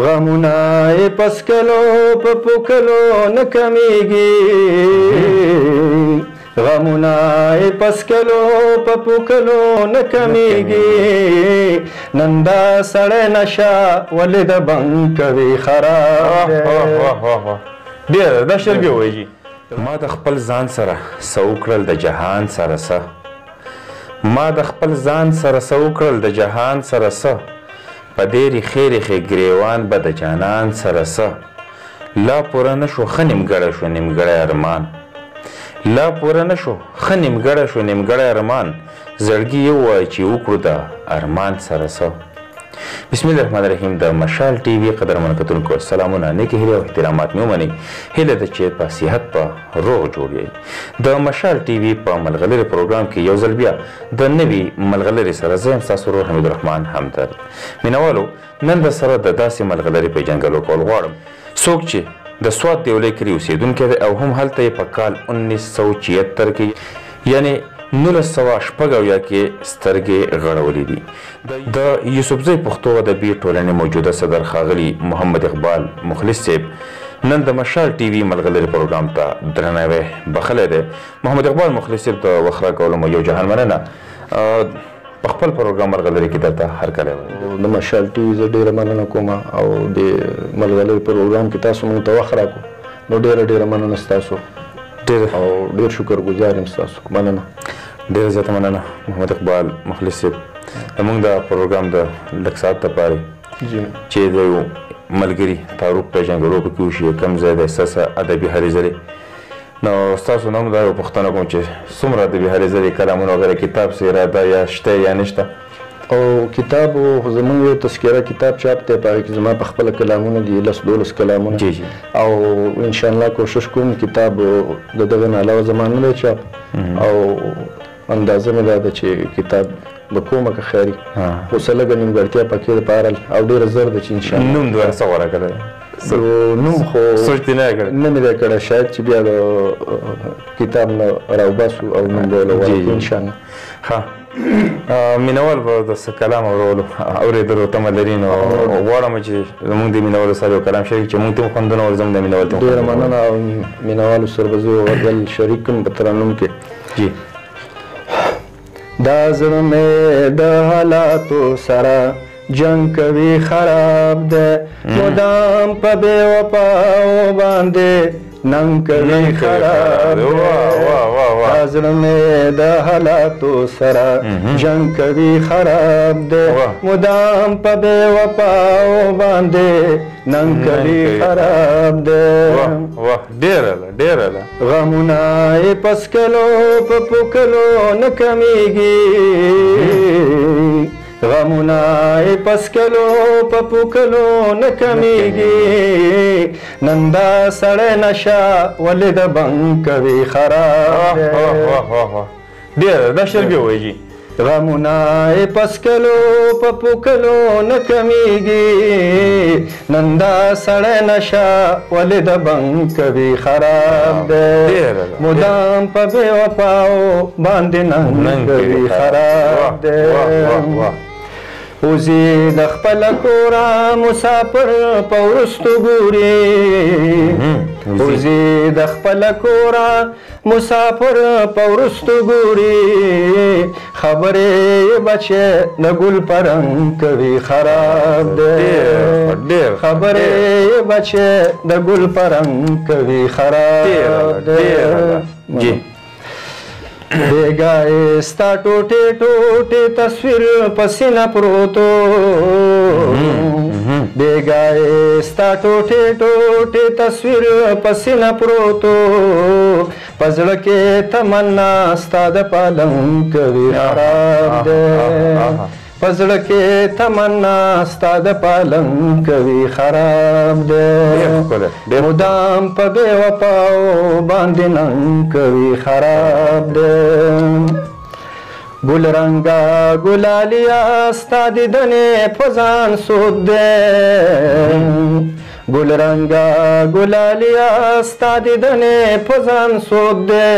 غمونه یې پس کلو په پوکلو نه کمیږي غمونه یې پس کلو په پوکلو نه کمیږي نن دا سړی نشه ولې د بنګ کوي خراب ډېر دا شعر بیا وایي ما د خپل ځان سره څه وکړل د جهان سره څه ما د خپل ځان سره څه وکړل د جهان سره څه په دې ریښې ریښې ګریوان به د جانان سره څه لا پوره نه شو ښه نیمګړی شو نیمګړی ارمان لا پوره نه شو ښه نیمګړی شو نیمګړی ارمان زړګي یو وایي چې وکړو د ارمان سره څه بسم الله الرحمن الرحیم د مشال ټي وي قدرمنو کتونکو سلامونه نیکې هیلې او احترامات مې ومنئ هیله ده چې په صحت په روغ جوړ یئ د مشال ټي وي په ملغلرې پروګرام کې یو ځل بیا د نوي ملغلرې سره زه یم ستاسو ورور حمید الرحمن همدرد مینوالو نن به سره د داسې ملغلرې پیژنګلو کول غواړم څوک چې د سوات دیولۍ کلي اوسېدونکی دی او هم هلته یې په کال 1976 کې یعنې 1980 کې سترګې غړولې دي د یوسفزۍ پښتو ادبي ټولنې موجوده صدر ښاغلي محمد اقبال مخلص صاحب نن د مشال ټي وي ملغلرې پروګرام ته درناوی بخلی دی محمد اقبال مخلص صاحب د وخت راکولو مو یو جهان مننه په خپل پروګرام ملغلرې کې درته هرکلی وایم د مشال ټي وي زه ډېره مننه کوم او د ملغلرې پروګرام کې تاسو موږ ته وخت راکړو نو ډېره مننه ستاسو او ډېر شکر ګزار یم ستاسو مننه ډېره زیاته مننه محمد اقبال مخلص صاحب زموږ د پروګرام د لږ ساعت دپاره چې د یو ملګري تعارف پیژنګلو پکې وشي کوم ځای د احساسه ادبي هلې ځلې نو ستاسو نه هم دا یو پوښتنه کوم چې څومره ادبي هلې ځلې کلامونه وغیره کتاب څه اراده یا شته یا نشته او کتاب زموږ یو تذکره کتاب چاپ دی په هغې کې زما په خپله کلامونه دي 10-12 کلامونه او انشاءالله کوشش کوم کتاب د دغه نه علاوه زما نه دی چاپ او اندازه مې دا ده چې کتاب به کومه که خیري خو څه لږه نیمګړتیا پکې ده په هر حال او ډېره زر ده چې انشاءالله نوم دواره څه غوره کړی نوم خو سوچ دې نه کړی نه مې دی کړی شاید چې بیا د کتاب نه راوباسو او نوم به ولې ورکړو انشاءالله ښه مینوال به د څه کلام اورېدلو تمه لري نو غواړم چې زموږ د مینوالو سره یو کلام شریک چې موږ ته هم خوندونه ور زموږ د مینوال ته ډېره مننه او مینوالو سره به زه یو غزل شریک کړم په ترنم کې جي دا زړه مې د حالاتو سره جنګ کوي خراب دی مدام په بې وفاو باندې ننګ کوي خراب دی دا زړه مې د حالاتو سره جنګ کوي خراب دی مدام په بې وفاو باندې ننګ کوي خراب دی ډېره ده غمونه یې پس کلو په پوکلو نه کمیږي غمونه یې پس کلو په پوکلو نه کمیږي نن دا سړی نشه ولې د بنګ کوي خراب ډېره دا شعر بیا وایي غمونه یې پس کلو په پوکلو نه کمیږي نن دا سړی نشه ولې د بنګ کوي خراب دی مدام په بې وفاو باندې ننګ کوي خراب دی وزې د خپله کوره مسافر په وروستو ګوري وزې د خپله کوره مسافر په وروستو ګوري خبرې بچې د ګل په رنګ کوي خراب دی خبرې بچې د ګل په رنګ کوي خراب دی بیګای ستا ټوټې ټوټې تصویر په سینه پروتو بیګای ستا ټوټې ټوټې تصویر په سینه پروتو په زړه کې تمنا ستا د پالنګ کوي خراب دی په زړه کې تمنا ستا د پالنګ کوي خراب دی مدام په بې وفاو باندې ننګ کوي خراب دی ګل رنګه ګلالیا ستا دیدنې په ځان سود دی ګل رنګه ګلالیا ستا دیدنې په ځان سود دی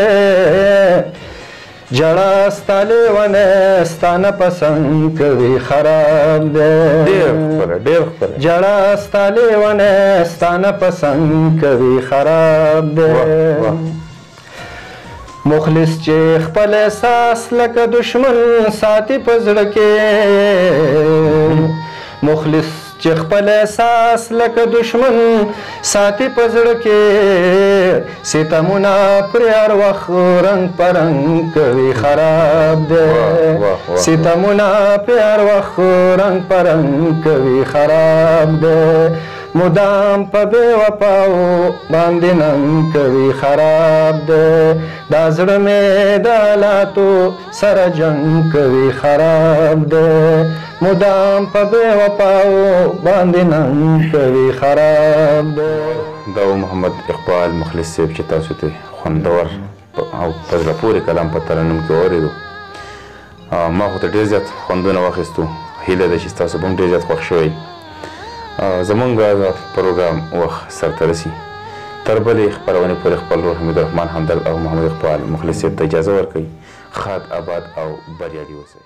جړه ستا لیونی ستا نه پسند کوي خراب دی ډېر ښکلی ډېر ښکلی جړه ستا لیونی ستا نه پسند کوي خراب دی مخلص چې خپل احساس لکه دشمن ساتي په زړه کې مخلص چې خپل احساس لکه دشمن ساتي په زړه کې ستمونه پرې هر وخت رنګ په رنګ کوي خراب دی ستمونه پرې هر وخت رنګ په رنګ کوي خراب دی مدام په بې وفاو باندې ننګ کوي خراب دی دا زړه مې د حالاتو سره جنګ کوي خراب دی مدام په بې وفاو باندې ننګ کوي خراب دی دا و محمد اقبال مخلص صاحب چې تاسو ته خوندور او په زړه پورې کلام په ترنم کې واورېدو ما خو ته ډېر زیات خوندونه واخیستو هیله ده چې ستاسو به هم ډېر زیات خوښ شوی زمونږ د پروګرام وخت سرته رسي تر بلې خپرونې پورې خپل ورور حمید الرحمن همدرد او محمد اقبال مخلص صاحب ته اجازه ورکوي ښاد آباد او بریالي اوسئ